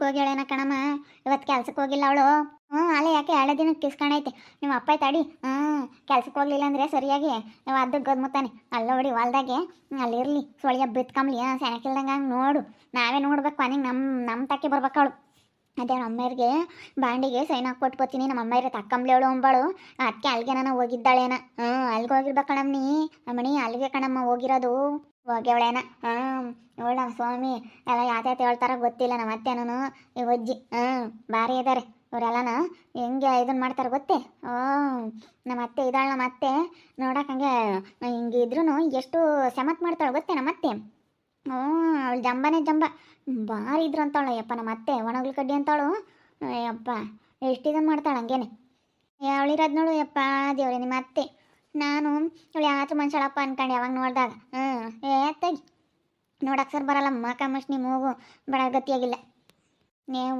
ಊರಿಗೆ ಹೋಗ್ಯಾಳೇನ ಕಣಮ್ಮ. ಇವತ್ತು ಕೆಲ್ಸಕ್ಕೆ ಹೋಗಿಲ್ಲ ಅವಳು. ಅಲ್ಲೇ ಯಾಕೆ 2 ದಿನಕ್ಕೆ ಕಿಸ್ಕೊಂಡೈತೆ ನಿಮ್ಮ ಅಪ್ಪ ತಡಿ. ಕೆಲ್ಸಕ್ಕೆ ಹೋಗ್ಲಿಲ್ಲ ಅಂದರೆ ಸರಿಯಾಗಿ ಅದು ಗದ್ಮುತ್ತಾನೆ ಅಲ್ಲೋಡಿ ಹೊಲ್ದಾಗೆ. ಅಲ್ಲಿರಲಿ ಸೊಳಿಯ ಬಿತ್ಕಂಬ್ಲಿ ಸೆನಕಿಲ್ದಂಗೆ ಹಂಗೆ ನೋಡು. ನಾವೇ ನೋಡ್ಬೇಕು ಕೊನೆಗೆ ನಮ್ಮ ತಕ್ಕೆ ಬರ್ಬೇಕು ಅವಳು. ಅದೇ ನಮ್ಮಯ್ಯರಿಗೆ ಬಾಂಡಿಗೆ ಸೈನ್ ಹಾಕಿ ಕೊಟ್ಬೋತೀನಿ. ನಮ್ಮ ಅಮ್ಮಯ್ಯರ ತಕ್ಕಂಬ್ಲಿ ಅವಳು ಅಂಬಾಳು. ಅದಕ್ಕೆ ಅಲ್ಲಿಗೆ ನಾನು ಹೋಗಿದ್ದಾಳೇನ. ಅಲ್ಲಿಗೆ ಹೋಗಿರ್ಬೇಕು ಕಣಮ್ಮ ನೀ ಅಮ್ಮಣಿ. ಅಲ್ಲಿಗೆ ಕಣಮ್ಮ ಹೋಗಿರೋದು. ಹೋಗ್ಯವಳೇನ. ಇವಳ ಸ್ವಾಮಿ ಎಲ್ಲ ಯಾತ್ಯಾತ ಹೇಳ್ತಾರ ಗೊತ್ತಿಲ್ಲ. ನಮ್ಮ ಅತ್ತೆನೂ ಈ ಅಜ್ಜಿ ಭಾರಿ ಇದ್ದಾರೆ ಇವರೆಲ್ಲನ. ಹೆಂಗೆ ಇದನ್ನ ಮಾಡ್ತಾರೆ ಗೊತ್ತೇ. ನಮ್ಮ ಅತ್ತೆ ಇದ್ದಾಳೆ. ನಮ್ಮ ಅತ್ತೆ ನೋಡಕ್ಕೆ ಹಂಗೆ ಹಿಂಗೆ ಇದ್ರೂ ಎಷ್ಟು ಸಮತ್ ಮಾಡ್ತಾಳೆ ಗೊತ್ತೇ ನಮ್ಮ ಅತ್ತೆ. ಅವಳು ಜಂಬನೇ ಜಂಬ ಭಾರಿ ಇದ್ರು ಅಂತಾಳು ಯಪ್ಪ ನಮ್ಮ ಅತ್ತೆ. ಒಣಗ್ಲು ಕಡ್ಡಿ ಅಂತಾಳು ಯಪ್ಪ. ಎಷ್ಟು ಇದನ್ನು ಮಾಡ್ತಾಳೆ ಹಂಗೇನೆ. ಅವಳಿರೋದು ನೋಡು ಯಪ್ಪ ದೇವ್ರೆ ನಿಮ್ಮ ಅತ್ತೆ. ನಾನು ಅವಳು ಯಾತ್ರ ಮನುಷ್ಯಳಪ್ಪ ಅನ್ಕೊಂಡು ಯಾವಾಗ ನೋಡಿದಾಗ ತೆಗಿ ನೋಡಕ್ಕೆ ಸರ್ ಬರಲ್ಲ. ಮಕ ಮಶ್ನಿ ಮೂಗು ಬಡ ಗತಿಯಾಗಿಲ್ಲ.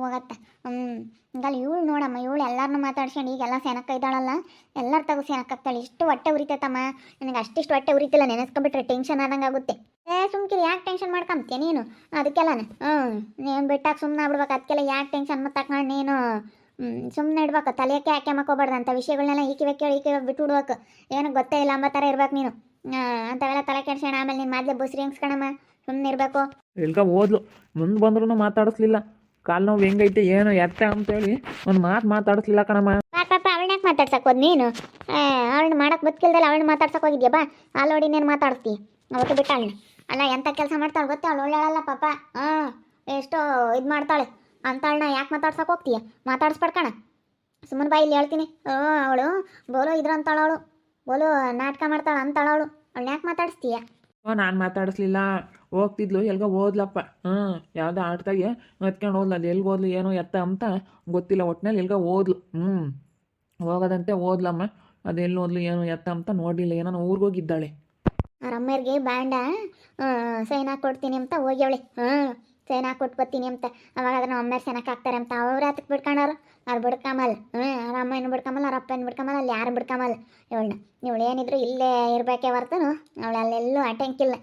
ಹೋಗತ್ತ. ಹಂಗಲ್ಲಿ ಇವಳು ನೋಡಮ್ಮ, ಇವಳು ಎಲ್ಲರನ್ನೂ ಮಾತಾಡ್ಸ್ಕೊಂಡು ಈಗೆಲ್ಲ ಸೆನಕ್ಕ ಇದ್ದಾಳಲ್ಲ, ಎಲ್ಲರ ತಗೋ ಸೆನಕ್ಕಾಗ್ತಾಳೆ. ಇಷ್ಟು ಹೊಟ್ಟೆ ಉರಿತೈತಮ್ಮ ನನಗೆ. ಅಷ್ಟಿಷ್ಟು ಹೊಟ್ಟೆ ಉರಿತಿಲ್ಲ, ನೆನೆಸ್ಕೊಂಬಿಟ್ರೆ ಟೆನ್ಷನ್ ಆದಂಗೆ ಆಗುತ್ತೆ. ಸುಮ್ಕಿರಿ ಯಾಕೆ ಟೆನ್ಷನ್ ಮಾಡ್ಕೊಂತೀಯ ನೀನು ಅದಕ್ಕೆಲ್ಲನೇ. ನೀನು ಬಿಟ್ಟಾಗ ಸುಮ್ಮನೆ ಆಗ್ಬಿಡ್ಬೇಕು. ಅದಕ್ಕೆಲ್ಲ ಯಾಕೆ ಟೆನ್ಷನ್ ತಗೊಂಡು ನೀನು ಸುಮ್ಮನೆ ಇಡ್ಬೇಕು. ತಲೆಯಕ್ಕೆ ಯಾಕೆ ಮಕ್ಕೋಬಾರ್ದು. ಅಂಥ ವಿಷಯಗಳನ್ನೆಲ್ಲ ಈಕಿವೆ ಕೇಳಿ ಈಕಿವೆ ಬಿಟ್ಟು ಬಿಡ್ಬೇಕು. ಏನೋ ಗೊತ್ತೇ ಇಲ್ಲ ಅಂಬ ಥರ ಇರ್ಬೇಕು ನೀನು. ಅಂಥವೆಲ್ಲ ತಲೆ ಕೆಡ್ಸೋಣ. ಆಮೇಲೆ ನೀನು ಮೊದಲೇ ಬುಸ್ರಿ ಹೆಂಗ್ಸ್ಕಣಮ್ಮ. ಸುಮ್ಮನೆ ಇರಬೇಕು. ಇಲ್ಕ ಓದ್ಲು ಮುಂದೆ ಬಂದ್ರೂ ಮಾತಾಡಿಸ್ಲಿಲ್ಲ. ಕಾಲು ನೋವು ಹೆಂಗೈತೆ ಏನು ಎತ್ತ ಅಂತೇಳಿ ಒಂದು ಮಾತಾಡಿಸ್ಲಿಲ್ಲ ಕಣಮ್ಮ. ಪಾಪ ಅವಳನ್ಯಾಕೆ ಮಾತಾಡ್ಸಕ್ಕೆ ಹೋದ್ ನೀನು. ಅವಳನ್ನ ಮಾಡಕ್ಕೆ ಬದುಕಿಲ್ದಲ್ಲ ಅವಳನ್ನ ಮಾತಾಡ್ಸಕ್ಕೆ ಹೋಗಿದ್ಯಾ ಬಾ. ಅಲ್ಲೋಡಿ ನೀನು ಮಾತಾಡ್ತೀಯ ಅವತ್ತು ಬಿಟ್ಟು ಅವಳನ್ನ. ಅಲ್ಲ ಎಂಥ ಕೆಲಸ ಮಾಡ್ತಾಳೆ ಗೊತ್ತೇ. ಅವಳು ಒಳ್ಳೆಯಲ್ಲ ಪಾಪ. ಎಷ್ಟೋ ಇದು ಮಾಡ್ತಾಳೆ ಅಂತಾಳನ್ನ ಯಾಕೆ ಮಾತಾಡ್ಸಕ್ಕೆ ಹೋಗ್ತೀಯ. ಮಾತಾಡಿಸ್ಬೇಡ್ಕಣ ಸುಮ್ಮನೆ ಬಾ. ಇಲ್ಲಿ ಹೇಳ್ತೀನಿ. ಅವಳು ಬೋಲೋ ಇದ್ರ ಅಂತಾಳವಳು. ಬೋಲೋ ನಾಟಕ ಮಾಡ್ತಾಳೆ ಅಂತಾಳವಳು. ಅವಳನ್ನ ಯಾಕೆ ಮಾತಾಡಿಸ್ತೀಯ. ನಾನು ಮಾತಾಡಿಸ್ಲಿಲ್ಲ. ಹೋಗ್ತಿದ್ಲು ಎಲ್ಗ ಓದ್ಲಪ್ಪ. ಯಾವುದೋ ಆಟದಾಗೆ ಎತ್ಕೊಂಡು ಓದ್ಲು. ಅದು ಎಲ್ಗೆ ಓದ್ಲು ಏನೋ ಎತ್ತ ಅಂತ ಗೊತ್ತಿಲ್ಲ. ಒಟ್ಟಿನಲ್ಲಿ ಎಲ್ಗ ಓದ್ಲು. ಹೋಗೋದಂತೆ ಓದ್ಲಮ್ಮ. ಅದೆಲ್ಲಿ ಓದ್ಲು ಏನು ಎತ್ತ ಅಂತ ನೋಡಲಿಲ್ಲ. ಏನೋ ಊರಿಗೆ ಹೋಗಿದ್ದಾಳೆ. ಅವ್ರ ಅಮ್ಮರಿಗೆ ಬಾಂಡ ಸೈನ್ ಹಾಕಿ ಕೊಡ್ತೀನಿ ಅಂತ ಹೋಗ್ಯವಳೆ. ಸೈನ್ ಹಾಕಿ ಕೊಟ್ಟು ಬರ್ತೀನಿ ಅಂತ. ಅವಾಗ ಅದನ್ನ ಅಮ್ಮೇರು ಸೆನಕ್ಕೆ ಹಾಕ್ತಾರೆ ಅಂತ ಅವ್ರು ಹತ್ತಕ್ಕೆ ಬಿಡ್ಕೊಂಡವ್ರು. ಅವ್ರು ಬಿಡ್ಕಮಲ್ಲ. ಅವ್ರ ಅಮ್ಮ ಏನು ಬಿಡ್ಕಮಲ್ಲ, ಅವ್ರ ಅಪ್ಪ ಏನು ಬಿಡ್ಕಮಲ್ಲ, ಅಲ್ಲಿ ಯಾರು ಬಿಡ್ಕಮಲ್ಲ ಇವಳನ್ನ. ಇವಳು ಏನಿದ್ರು ಇಲ್ಲೇ ಇರಬೇಕೇ ಹೊರ್ತನು. ಅವಳು ಅಲ್ಲೆಲ್ಲೂ ಅಟೆಂಕಿಲ್ಲ.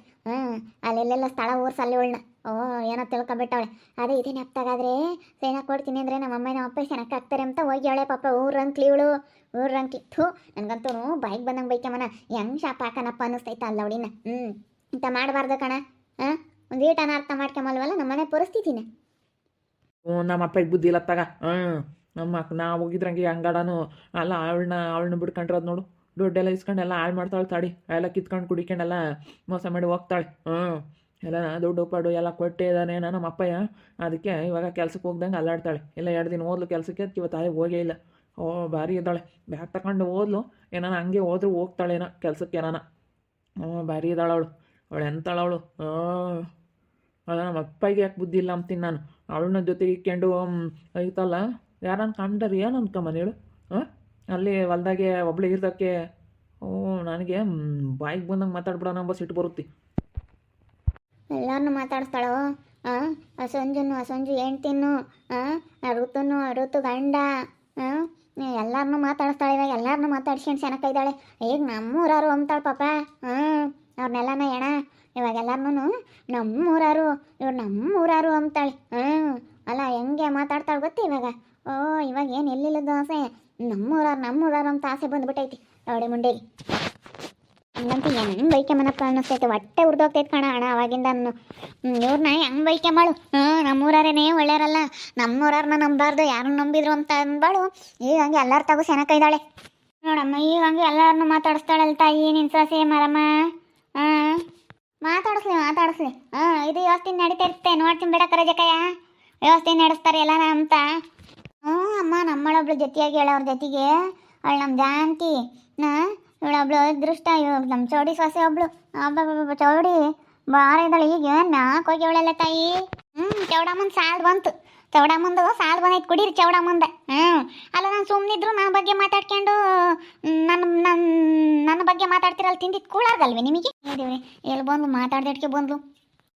ಅಲ್ಲೆಲ್ಲೆಲ್ಲ ಸ್ಥಳ ಊರ್ಸ ಅಲ್ಲಿ ಇವಳನ್ನ. ಏನೋ ತಿಳ್ಕೊಬಿಟ್ಟವಳೆ. ಅದೇ ಇದೇ ನೆಪ್ತಾಗಾದ್ರೆ ಸೈನ್ ಹಾಕಿ ಕೊಡ್ತೀನಿ ಅಂದರೆ ನಮ್ಮ ಅಮ್ಮ ನಮ್ಮ ಅಪ್ಪ ಸೆನಕ್ಕೆ ಹಾಕ್ತಾರೆ ಅಂತ ಹೋಗ್ಯವಳೆ ಪಾಪ. ಊರಂಕ್ಲಿ ಇವಳು ಊರಂಕ್ಲಿ. ನನಗಂತೂ ಬೈಕ್ ಬಂದಂಗೆ ಬೈಕಮ್ಮನ ಹೆಂಗೆ ಶಾಪ ಹಾಕನಪ್ಪ ಅನ್ನಿಸ್ತೈತ ಅಲ್ಲ ಅವಳಿನ. ಇಂಥ ಮಾಡಬಾರ್ದು ಕಣ. ಒಂದು ಈಟನ ಅರ್ಥ ಮಾಡ್ಕೊಂಬಲ್ವಲ್ಲ ನಮ್ಮ ಮನೆ ಪರಿಸ್ಥಿತಿನ. ನಮ್ಮ ಅಪ್ಪಗೆ ಬುದ್ಧಿ ಇಲ್ಲ ತಗ. ನಾ ಹೋಗಿದ್ರಂಗೆ ಅಂಗಡನು ಅಲ್ಲ. ಅವಳನ್ನ ಬಿಡ್ಕೊಂಡ್ರದು ನೋಡು. ದುಡ್ಡೆಲ್ಲ ಇಸ್ಕೊಂಡು ಎಲ್ಲ ಹಾಳು ಮಾಡ್ತಾಳೆ. ತಾಡಿ ಎಲ್ಲ ಕಿತ್ಕೊಂಡು ಕುಡಿಕೊಂಡೆಲ್ಲ ಮೋಸ ಮಾಡಿ ಹೋಗ್ತಾಳೆ. ಎಲ್ಲ ದುಡ್ಡು ಪಾಡು ಎಲ್ಲ ಕೊಟ್ಟೆ ಇದ್ದಾನೇನ ನಮ್ಮ ಅಪ್ಪಯ್ಯ. ಅದಕ್ಕೆ ಇವಾಗ ಕೆಲ್ಸಕ್ಕೆ ಹೋಗ್ದಂಗೆ ಅಲ್ಲಾಡ್ತಾಳೆ. ಇಲ್ಲ 2 ದಿನ ಓದ್ಲು ಕೆಲಸಕ್ಕೆ. ಅದಕ್ಕೆ ಇವತ್ತು ತಾಯಿ ಹೋಗೇ ಇಲ್ಲ. ಭಾರಿ ಇದ್ದಾಳೆ. ಬ್ಯಾಗ್ ತಗೊಂಡು ಓದ್ಲು. ಏನಾನ ಹಂಗೆ ಹೋದ್ರೂ ಹೋಗ್ತಾಳೇನೋ ಕೆಲ್ಸಕ್ಕೆ ಏನಾನ. ಭಾರಿ ಇದ್ದಾಳೆ ಅವಳು. ಅವಳು ಎಂತಾಳವಳು. ಅದ ನಮ್ಮ ಅಪ್ಪಗೆ ಯಾಕೆ ಬುದ್ಧಿ ಇಲ್ಲ ಅಂತೀನಿ ನಾನು. ಅವಳನ್ನ ಜೊತೆಗೆ ಇಕ್ಕೊಂಡು ಐತಲ್ಲ ಯಾರನ್ನ ಕಂಡ್ರೆ ಏನು ಅಂದ್ಕೊಂಬನ ಹೇಳು. ಅಲ್ಲಿ ಹೊಲ್ದಾಗೆ ಒಬ್ಳು ಇರ್ದಕ್ಕೆ ನನಗೆ ಬಾಯಿಗೆ ಬಂದಂಗೆ ಮಾತಾಡ್ಬಿಡೋಣ ಎಂಬ ಸಿಟ್ಟು ಬರುತ್ತೆ. ಎಲ್ಲರನ್ನೂ ಮಾತಾಡಿಸ್ತಾಳೋ. ಸಂಜು ಹೆಣ್ತಿನ್ನು. ಋತು ಗಂಡ. ಎಲ್ಲರನ್ನೂ ಮಾತಾಡಿಸ್ತಾಳೆ. ಇವಾಗ ಎಲ್ಲರನ್ನೂ ಮಾತಾಡ್ಸ್ಕೊಂಡು ಸೆನಕ ಇದ್ದಾಳೆ. ಈಗ ನಮ್ಮೂರಾರು ಅಂತಾಳೆ ಪಾಪ. ಅವ್ರನ್ನೆಲ್ಲನ ಎಣ ಇವಾಗ ಎಲ್ಲರನ್ನೂ ನಮ್ಮೂರಾರು ಇವ್ರು ನಮ್ಮೂರಾರು ಅಂತಾಳೆ. ಅಲ್ಲ ಹೆಂಗೆ ಮಾತಾಡ್ತಾಳೆ ಗೊತ್ತಿ ಇವಾಗ. ಇವಾಗ ಏನು ಎಲ್ಲಿಲ್ಲದ ಆಸೆ. ನಮ್ಮೂರಾರು ಅಂತ ಆಸೆ ಬಂದುಬಿಟ್ಟೈತಿ ಅವಡೆ ಮುಂಡೆಗೆ. ಹಂಗಂತೂ ಹೆಂಗೆ ಬೈಕೆಮ್ಮನಪ್ಪ ಅನ್ನಿಸ್ತೈತೆ. ಹೊಟ್ಟೆ ಉರ್ದೋಗ್ತೈತೆ ಕಣ ಅಣ್ಣ ಅವಾಗಿಂದ. ಇವ್ರನ್ನ ಹೆಂಗೆ ಬೈಕೆಮ್ಮಳು. ನಮ್ಮೂರರೇನೇ ಒಳ್ಳೆಯರಲ್ಲ. ನಮ್ಮೂರವ್ರನ್ನ ನಂಬಾರ್ದು, ಯಾರನ್ನ ನಂಬಿದ್ರು ಅಂತ ಅಂದ್ಬಾಳು. ಈಗ ಹಂಗೆ ಎಲ್ಲರ ತಗೋ ಸೆನಕ ಇದ್ದಾಳೆ ನೋಡಮ್ಮ. ಈಗ ಹಂಗೆ ಎಲ್ಲರನ್ನೂ ಮಾತಾಡಿಸ್ತಾಳಲ್ಲ ತಾಯಿ ನಿನ್ನ ಸೊಸೆ ಮರಮ್ಮ. ಮಾತಾಡಿಸ್ಲಿ. ಇದು ವ್ಯವಸ್ಥೆ ನಡೀತಾ ಇರುತ್ತೆ. ನೋಡ್ತೀನಿ ಬಿಡ ಕರಜಕಯ್ಯ. ವ್ಯವಸ್ಥೆ ನಡೆಸ್ತಾರೆ ಎಲ್ಲ ಅಂತ. ಅಮ್ಮ ನಮ್ಮಳೊಬ್ಳು ಜೊತೆಯಾಗಿ ಹೇಳೋರ ಜೊತೆಗೆ ಅವಳು ನಮ್ಮ ಜಾಂತಿ. ಇವಳೊಬ್ಳು ಅದೃಷ್ಟ. ನಮ್ಮ ಚೌಡಿ ಸೊಸೆ ಒಬ್ಳು. ಚೌಡಿ ಬಾರ ಇದ್ದಾಳೆ. ಈಗ ನಾಲ್ಕು ಹೋಗಿ ಅವಳೆಲ್ಲ ತಾಯಿ. ಚೌಡಮ್ಮಂದು ಸಾಲು ಬಂತು. ಚೌಡಮ್ಮಂದು ಸಾಲು ಬಂದೈತೆ. ಕುಡೀರಿ ಚೌಡಮ್ಮಂದ. ಅಲ್ಲ ನಾನು ಸುಮ್ಮನಿದ್ರು ನನ್ನ ಬಗ್ಗೆ ಮಾತಾಡ್ಕೊಂಡು ನನ್ನ ಬಗ್ಗೆ ಮಾತಾಡ್ತಿರಲ್ಲ. ತಿಂದಿದ್ದು ಕೂಳಾರ್ಗಲ್ವೇ ನಿಮಗೆ. ದೇವ್ರಿ ಎಲ್ಲಿ ಬಂದು ಮಾತಾಡ್ದಕ್ಕೆ ಬಂದ್ಲು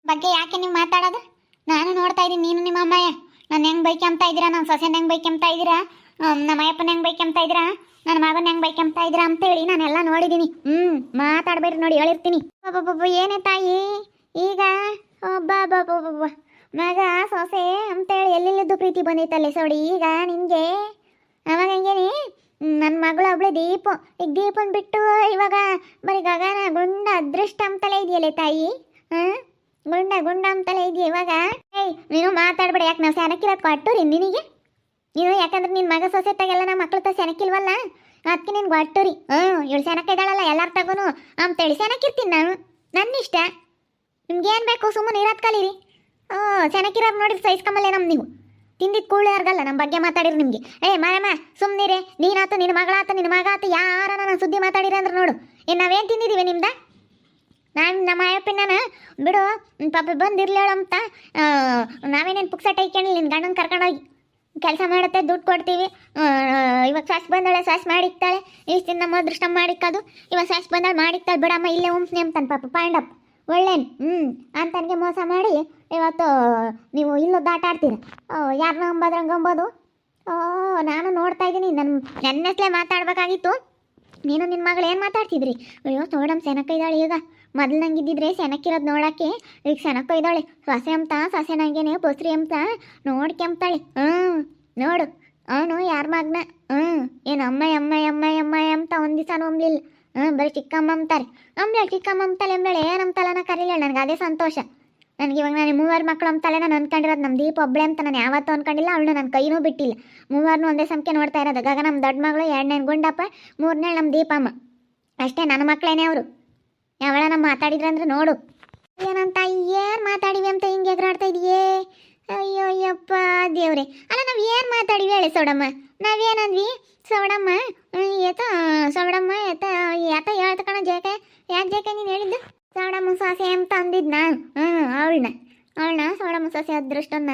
ಬಗ್ಗೆ ಯಾಕೆ ನೀವು ಮಾತಾಡೋದು. ನಾನು ನೋಡ್ತಾ ಇದ್ದೀನಿ. ನೀನು ನಿಮ್ಮ ಅಮ್ಮಯ್ಯ ನಾನು ಹೆಂಗೆ ಬೈಕೆಂಬ್ತಾ ಇದ್ದೀರಾ. ನನ್ನ ಸೊಸೆನ ಹೆಂಗೆ ಬೈಕೆಂಬ್ತಾ ಇದ್ದೀರಾ. ನಮ್ಮ ಅಯ್ಯಪ್ಪನ ಹೆಂಗೆ ಬೈಕೆಂಬ್ತಾ ಇದ್ದೀರಾ. ನನ್ನ ಮಗನ ಹೆಂಗೆ ಬೈಕೆಂಬ್ತಾ ಇದ್ದೀರಾ ಅಂತೇಳಿ ನಾನೆಲ್ಲ ನೋಡಿದ್ದೀನಿ. ಮಾತಾಡ್ಬೇಡ್ರಿ ನೋಡಿ ಹೇಳಿರ್ತೀನಿ. ಏನೇ ತಾಯಿ ಈಗ ಮಗ ಸೊಸೆ ಅಂತೇಳಿ ಎಲ್ಲೆಲ್ಲಿ ಮುದ್ದು ಪ್ರೀತಿ ಬಂದೈತಲ್ಲ ಸೋಡಿ ಈಗ ನಿನಗೆ. ಅವಾಗ ಹಂಗೇನೆ ನನ್ನ ಮಗಳು ಒಬ್ಳೆ ದೀಪು. ಈಗ ದೀಪನ್ ಬಿಟ್ಟು ಇವಾಗ ಬರೀ ಗಗನ ಗುಂಡ ಅದೃಷ್ಟ ಅಂತಲೇ ಇದೆಯಲ್ಲ ತಾಯಿ. ಹಾಂ, ಗುಂಡ ಗುಂಡ ಅಂತಲೇ ಇದೆಯಾ ಇವಾಗ. ಏಯ್ ನೀನು ಮಾತಾಡ್ಬೇಡ, ಯಾಕೆ ನಾವು ಸೆನಕಿರೋದು ಕೊಟ್ಟೂರಿ ನಿನಗೆ. ನೀನು ಯಾಕಂದ್ರೆ ನಿನ್ನ ಮಗ ಸೊಸೆ ತಗೆಲ್ಲ ನಮ್ಮ ಮಕ್ಳು ತ ಸೆನಕಿಲ್ವಲ್ಲ, ಅದಕ್ಕೆ ನಿನ್ಗೆ ಕೊಟ್ಟೂರಿ. ಇವಳು ಸೆನಕ ಇದ್ದಾಳಲ್ಲ ಎಲ್ಲಾರ ತಗೋನು ಅಂತೇಳಿ ಸೆನಕಿರ್ತೀನಿ ನಾನು. ನನ್ನಿಷ್ಟ. ನಿಮ್ಗೇನು ಬೇಕು ಸುಮ್ಮನೆ ಇರೋದು ಕಲೀರಿ. ಸೆನಕಿರೋರು ನೋಡಿರಿ ಸಹಿಸ್ಕೊಂಬಲ್ಲೇ ನೀವು ತಿಂದಿದ್ದು ಕೂಳು ಯಾರಿಗಲ್ಲ ನಮ್ಮ ಬಗ್ಗೆ ಮಾತಾಡಿರಿ ನಿಮಗೆ. ಮಾಯಮ್ಮ ಸುಮ್ಮನಿರೆ, ನೀನಾತು ನಿನ್ನ ಮಗಳಾತು ನಿನ್ನ ಮಗ ಆತು ಯಾರ ನಾನು ಸುದ್ದಿ ಮಾತಾಡಿರಿ ಅಂದ್ರೆ ನೋಡು ನಾವೇನು ತಿಂದಿದ್ದೀವಿ ನಿಮ್ದ. ನಾನು ನಮ್ಮ ಅಯ್ಯಪ್ಪನ ಬಿಡು ಪಾಪ ಬಂದಿರ್ಲೇಳು ಅಂತ ನಾವೇನೇನು ಪುಕ್ಸಟ್ಟ ಐಕೊಂಡಿಲ್ಲ. ನಿನ್ನ ಗಂಡನ ಕರ್ಕೊಂಡೋಗಿ ಕೆಲಸ ಮಾಡುತ್ತೆ, ದುಡ್ಡು ಕೊಡ್ತೀವಿ. ಇವಾಗ ಸಾಸ್ ಬಂದಾಳೆ, ಸಾಸ್ ಮಾಡಿಕ್ತಾಳೆ. ಇಷ್ಟು ನಮ್ಮ ಅದೃಷ್ಟ ಮಾಡಿಕ್ಕೋದು. ಇವಾಗ ಸಾಸ್ ಬಂದಾಳೆ ಮಾಡಿಕ್ತಾಳೆ, ಬಿಡಮ್ಮ ಇಲ್ಲೇ ಉಂಪ್ನಿ ಅಂತಾನೆ ಪಾಪ ಪಾಂಡಪ್ಪ ಒಳ್ಳೇನು. ಅಂತನಿಗೆ ಮೋಸ ಮಾಡಿ ಇವತ್ತು ನೀವು ಇಲ್ಲೊದ್ದು ಆಟ ಆಡ್ತೀರ. ಯಾರನ್ನ ಅಂಬೋದ್ರಂಗೆ ಅಂಬೋದು. ನಾನು ನೋಡ್ತಾ ಇದ್ದೀನಿ. ನನ್ನ ಹೆಸ್ಲೇ ಮಾತಾಡ್ಬೇಕಾಗಿತ್ತು. ನೀನು ನಿನ್ನ ಮಗಳು ಏನು ಮಾತಾಡ್ತಿದ್ರಿ? ಅಯ್ಯೋ ಸೋಡಮ್ ಸೆನಕ ಇದ್ದಾಳೆ. ಈಗ ಮೊದಲು ನಂಗಿದ್ದಿದ್ರೆ ಸೆನಕ್ಕಿರೋದು ನೋಡೋಕ್ಕೆ, ಈಗ ಸೆನಕ ಇದ್ದಾಳೆ. ಸೊಸೆ ಅಂತ ಸೊಸೆ ನಂಗೇನೆ ಬಸ್ರಿ ಅಂತ ನೋಡ್ಕೆಂಬ್ತಾಳೆ. ನೋಡು ಅವನು ಯಾರ ಮಗನ. ಏನು ಅಮ್ಮ ಅಮ್ಮ ಅಮ್ಮ ಅಮ್ಮ ಅಂತ ಒಂದು ದಿವಸ ಅಂಬ್ಲಿಲ್ಲ. ಬರೀ ಚಿಕ್ಕಮ್ಮ ಅಂತಾರೆ. ಚಿಕ್ಕಮ್ಮ ಅಂತಾಳೆ ಎಂಬೇಳೆ ಏನು ಅಂತಲ್ಲ ಕರೀಲಿಲ್ಲ. ನನಗೆ ಅದೇ ಸಂತೋಷ. ನನಗೆ ಇವಾಗ ನಾನು 3 ಮಕ್ಕಳು ಅಂತಾಳೆ ನಾನು ಅನ್ಕೊಂಡಿರೋದು. ನಮ್ಮ ದೀಪ ಒಬ್ಬಳೆ ಅಂತ ನಾನು ಯಾವತ್ತೂ ಅನ್ಕೊಂಡಿಲ್ಲ. ಅವಳು ನನ್ನ ಕೈನೂ ಬಿಟ್ಟಿಲ್ಲ. 3 ಒಂದೇ ಸಂಖ್ಯೆ ನೋಡ್ತಾ ಇರೋದು. ಗಗ ನಮ್ಮ ದೊಡ್ಡ ಮಗಳು, 2ನೇ ಗುಂಡಪ್ಪ, 3ನೇ ನಮ್ಮ ದೀಪಮ್ಮ. ಅಷ್ಟೇ ನನ್ನ ಮಕ್ಕಳೇನೆ ಅವರು. ಯಾವಳ ನಮ್ಮ ಮಾತಾಡಿದ್ರೆ ಅಂದ್ರೆ ನೋಡು ಏನಂತ ಏನು ಮಾತಾಡಿವಿ ಅಂತ ಹಿಂಗೆ ಎದುರಾಡ್ತಾ ಇದೆಯೇ. ಅಯ್ಯೋ ಅಯ್ಯಪ್ಪ ದೇವ್ರೆ. ಅಲ್ಲ ನಾವು ಏನು ಮಾತಾಡಿವಿ ಹೇಳಿ ಸೌಡಮ್ಮ? ನಾವೇನಂದ್ವಿ ಸೌಡಮ್ಮ ಸೌಡಮ್ಮ ಯಾತ ಹೇಳ್ತ ಕಣ ಜೇಕೆ. ಯಾಕೆ ಜೇಕೆ ನೀನು ಹೇಳಿದ್ದು? ಸೌಡಮ್ಮ ಸೊಸೆ ಅಂತ ಅಂದಿದ್ದು ನಾನು. ಅವಳನ್ನ ಸೌಡಮ್ಮ ಸೊಸೆ ಅದೃಷ್ಟನ್ನ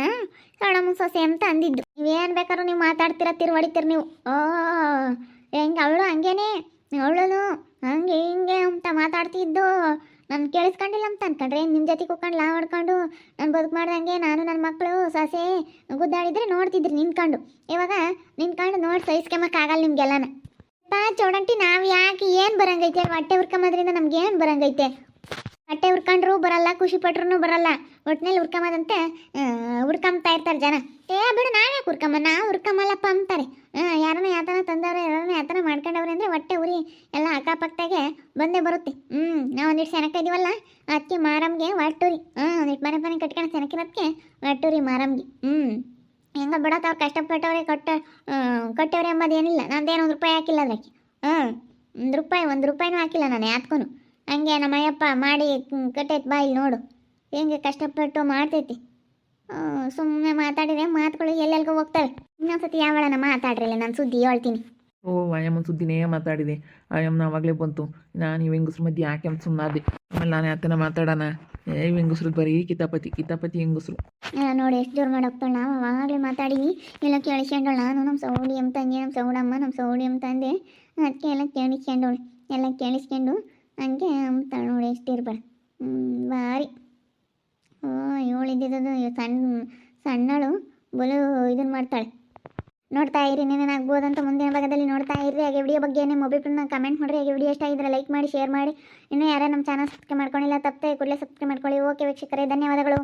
ಸೌಡಮ್ಮ ಸೊಸೆ ಅಂತ ಅಂದಿದ್ದು. ನೀವೇನು ಬೇಕಾದ್ರೂ ನೀವು ಮಾತಾಡ್ತೀರ, ತಿರುವಡಿತೀರಿ ನೀವು. ಹೆಂಗೆ ಅವಳು ಹಂಗೇನೆ, ಅವಳು ಹಂಗೆ ಹಿಂಗೆ ಅಂತ ಮಾತಾಡ್ತಿದ್ದು ನಾನು ಕೇಳಿಸ್ಕೊಂಡಿಲ್ಲ ಅಂತ ಅನ್ಕೊಂಡ್ರೆ ನಿಮ್ಮ ಜೊತೆ ಕೂತ್ಕೊಂಡು ಹೊಡ್ಕೊಂಡು ನಾನು ಬದುಕು ಮಾಡ್ದಂಗೆ ನಾನು ನನ್ನ ಮಕ್ಕಳು ಸೊಸೆ ಗುದ್ದಾಡಿದ್ರೆ ನೋಡ್ತಿದ್ರಿ ನಿಂತ್ಕೊಂಡು. ಇವಾಗ ನಿಂತ್ಕೊಂಡು ನೋಡಿ ಸಹಿಸ್ಕೊಂಬಕ್ಕಾಗಲ್ಲ ನಿಮ್ಗೆಲ್ಲನ. ಚೌಡಂಟಿ ನಾವು ಯಾಕೆ ಏನು ಬರಂಗೈತೆ? ಹೊಟ್ಟೆ ಹುರ್ಕೊಂಬೋದ್ರಿಂದ ನಮ್ಗೆ ಏನು ಬರಂಗೈತೆ? ಹೊಟ್ಟೆ ಹುರ್ಕೊಂಡ್ರು ಬರಲ್ಲ, ಖುಷಿ ಪಟ್ರು ಬರಲ್ಲ. ಒಟ್ಟಿನಲ್ಲಿ ಹುರ್ಕೊಂಬೋದಂತೆ ಹುರ್ಕೊಂಬ್ತಾ ಇರ್ತಾರೆ ಜನ. ಬಿಡು ನಾವ್ಯಾಕೆ ಹುರ್ಕೊಂಬ, ನಾವು ಹುರ್ಕೊಂಬಲ್ಲಪ್ಪ ಅಂತಾರೆ. ಯಾರನ್ನ ಯಾತನ ತಂದವ್ರೆ, ಯಾರನ್ನ ಯಾತನ ಮಾಡ್ಕೊಂಡವ್ರೆ ಅಂದರೆ ಹೊಟ್ಟೆ ಉರಿ ಎಲ್ಲ ಅಕ್ಕಪಕ್ಕದಾಗೆ ಬಂದೇ ಬರುತ್ತೆ. ನಾವು ಒಂದಿಷ್ಟು ಸೆನಕ ಇದೀವಲ್ಲ ಅದಕ್ಕೆ ಮಾರಮ್ಗೆ ಹೊಟ್ಟುರಿ. ಒಂದಿಟ್ಟು ಮನೆ ಕಟ್ಕೊಂಡು ಸೆನಕಿರೋದಕ್ಕೆ ಹೊಟ್ಟುರಿ ಮಾರಮ್ಗೆ. ಹೆಂಗ ಬಿಡೋದು, ಅವ್ರು ಕಷ್ಟಪಟ್ಟವ್ರೆ ಕೊಟ್ಟವ್ರೆ ಎಂಬುದೇನಿಲ್ಲ. ನಂದೇನು 1 ರೂಪಾಯಿ ಹಾಕಿಲ್ಲ ಅದಕ್ಕೆ. 1 ರೂಪಾಯಿನೂ ಹಾಕಿಲ್ಲ ನಾನು ಯಾತ್ಕೊನು. ಹಂಗೆ ನಮ್ಮ ಅಯ್ಯಪ್ಪ ಮಾಡಿ ಕಟ್ಟೈತೆ ಬಾಯಿ ನೋಡು ಹೆಂಗೆ ಕಷ್ಟಪಟ್ಟು ಮಾಡ್ತೈತಿ. ಸುಮ್ಮನೆ ಮಾತಾಡಿದ್ರೆ ಮಾತುಗಳು ಎಲ್ಲೆಲ್ಗೂ ಹೋಗ್ತವೆ. ಇನ್ನೊಂದ್ಸತಿ ಯಾವಳನ ಮಾತಾಡ್ರಿಲ್ಲ, ನಾನು ಸುದ್ದಿ ಹೇಳ್ತೀನಿ. ಅಯ್ಯಮ್ಮನ ಸುದ್ದಿನೇ ಮಾತಾಡಿದೆ. ಅಯ್ಯಮ್ಮನ ಆವಾಗಲೇ ಬಂತು. ನಾನು ಇವು ಹೆಂಗಸ್ರ ಮಧ್ಯೆ ಯಾಕೆ ಅಂತ ಸುಮ್ಮನಾದೆ. ಆಮೇಲೆ ನಾನು ಯಾತನ ಮಾತಾಡೋಣ. ಇವು ಹೆಂಗಸ್ರು ಬರೀ ಕಿತಾಪತಿ ಹೆಂಗಸ್ರು. ನೋಡಿ ಎಷ್ಟು ಜೋರು ಮಾಡೋಗ್ತಾಳೆ. ನಾವು ಆವಾಗಲೇ ಮಾತಾಡೀವಿ, ಎಲ್ಲ ಕೇಳಿಸ್ಕೊಂಡೋಳು. ನಾನು ನಮ್ಮ ಸೌಡಿ ಅಂತಂದೆ, ನಮ್ಮ ಸೌಡಮ್ಮ ನಮ್ಮ ಸೌಡಿ ಅಂತಂದೆ. ಅದಕ್ಕೆ ಎಲ್ಲ ಕೇಳಿಸ್ಕೊಂಡು ಹಂಗೆ ಅಂತಾಳೆ. ನೋಡಿ ಎಷ್ಟು ಇರ್ಬೇಡ ಭಾರಿ. ಇವಳಿದ್ದು ಸಣ್ಣಳು ಬಲು ಇದನ್ನು ಮಾಡ್ತಾಳೆ. ನೋಡ್ತಾ ಇರಿ, ಏನೇನಾಗ್ಬೋದಂತ ಮುಂದಿನ ಭಾಗದಲ್ಲಿ ನೋಡ್ತಾ ಇರಿ. ಹಾಗೆ ವಿಡಿಯೋ ಬಗ್ಗೆ ಮೊಬೈಲ್ನ ಕಮೆಂಟ್ ಮಾಡಿರಿ. ಹಾಗೆ ವಿಡಿಯೋ ಇಷ್ಟ ಆಗಿದ್ರೆ ಲೈಕ್ ಮಾಡಿ, ಶೇರ್ ಮಾಡಿ. ಇನ್ನೂ ಯಾರೇ ನಮ್ಮ ಚಾನಲ್ ಸಬ್ಸ್ಕ್ರೈಬ್ ಮಾಡ್ಕೊಂಡಿಲ್ಲ ತಪ್ಪದೆ ಕೂಡಲೇ ಸಬ್ಸ್ಕ್ರೈಬ್ ಮಾಡ್ಕೊಳ್ಳಿ. ಓಕೆ ವೀಕ್ಷಕರೇ, ಧನ್ಯವಾದಗಳು.